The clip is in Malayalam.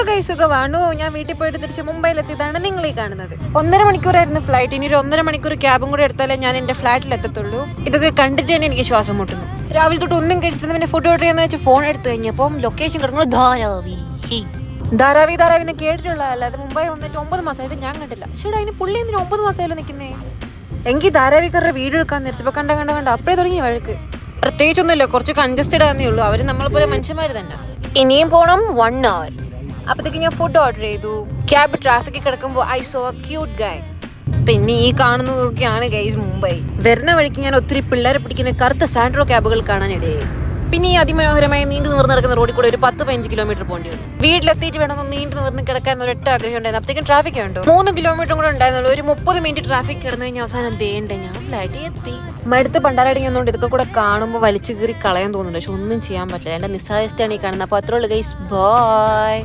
ഗൈസ്, സുഖമാണു. ഞാൻ വീട്ടിൽ പോയിട്ട് തിരിച്ച് മുംബൈയിലെത്തിയതാണ് നിങ്ങൾ ഈ കാണുന്നത്. 1.5 മണിക്കൂറായിരുന്നു ഫ്ലൈറ്റ്. ഇനി ഒരു 1.5 മണിക്കൂർ ക്യാബും കൂടെ എടുത്താലേ ഞാൻ എന്റെ ഫ്ലാറ്റിൽ എത്തത്തുള്ളൂ. ഇതൊക്കെ കണ്ടിട്ട് തന്നെ എനിക്ക് ശ്വാസം മുട്ടുന്നു. രാവിലെ തൊട്ട് ഒന്നും കഴിച്ചിട്ട് പിന്നെ ഫുഡ് ഓർഡർ ചെയ്യാന്ന് വെച്ച് ഫോൺ എടുത്തു കഴിഞ്ഞപ്പം ലൊക്കേഷൻ കിടക്കുന്നത് ധാരാവി എന്ന് കേട്ടിട്ടുള്ളതല്ല. അത് മുംബൈ വന്നിട്ട് 9 മാസമായിട്ട് ഞാൻ കണ്ടില്ല. ചേട്ടാ, അതിന് പുള്ളി എന്തിനും 9 മാസമായാലും നിൽക്കുന്നേ. എനിക്ക് ധാരാവിക്കാരുടെ വീഡിയോ എടുക്കാന്ന് വെച്ചപ്പോൾ കണ്ട അപ്പഴേ തുടങ്ങി വഴക്ക്. പ്രത്യേകിച്ചൊന്നുമില്ല, കുറച്ച് കൺജസ്റ്റഡ് ആണെന്നേ ഉള്ളൂ. അവര് നമ്മളെ പോലെ മനുഷ്യന്മാർ തന്നെ. ഇനിയും പോണം 1 hour. അപ്പത്തേക്ക് ഞാൻ ഫുഡ് ഓർഡർ ചെയ്തു. ക്യാബ് ട്രാഫിക്കിൽ കിടക്കുമ്പോൾ ഐ സോ എ ക്യൂട്ട് ഗായ്. പിന്നെ ഈ കാണുന്നതൊക്കെയാണ് ഗൈസ് മുംബൈ. വരുന്ന വഴിക്ക് ഞാൻ ഒത്തിരി പിള്ളേരെ പിടിക്കുന്ന കറുത്ത സാൻഡ്രോ ക്യാബുകൾ കാണാനിടയായി. പിന്നെ ഈ അതിമനോഹരമായി നീണ്ടു നിവർന്ന് നടക്കുന്ന റോഡിൽ കൂടെ ഒരു 10-15 കിലോമീറ്റർ പോകേണ്ടി വന്നു. വീട്ടിലെത്തിയിട്ട് വേണമെന്ന് നീണ്ടു നിവർന്ന് കിടക്കാൻ ഒരൊറ്റ ആഗ്രഹം ഉണ്ടായിരുന്നു. അപ്പത്തേക്കും ട്രാഫിക് ഉണ്ടോ. 3 കിലോമീറ്റർ കൂടെ ഉണ്ടായിരുന്നുള്ളൂ. ഒരു 30 മിനിറ്റ് ട്രാഫിക് കിടന്നു കഴിഞ്ഞാൽ അവസാനം ദേണ്ടേ ഞാൻ ഫ്ലാറ്റിൽ എത്തി. മടുത്ത് പണ്ടാരടിക്കുന്നുണ്ട്. ഇതൊക്കെ കൂടെ കാണുമ്പോൾ വലിച്ചു കീറി കളയാൻ തോന്നുന്നുണ്ട്. പക്ഷെ ഒന്നും ചെയ്യാൻ പറ്റില്ല. എന്റെ നിസ്സായസ്ഥയാണ് ഈ കാണുന്നത്. അപ്പോൾ അത്രേ ഉള്ളൂ ഗൈസ്, ബൈ.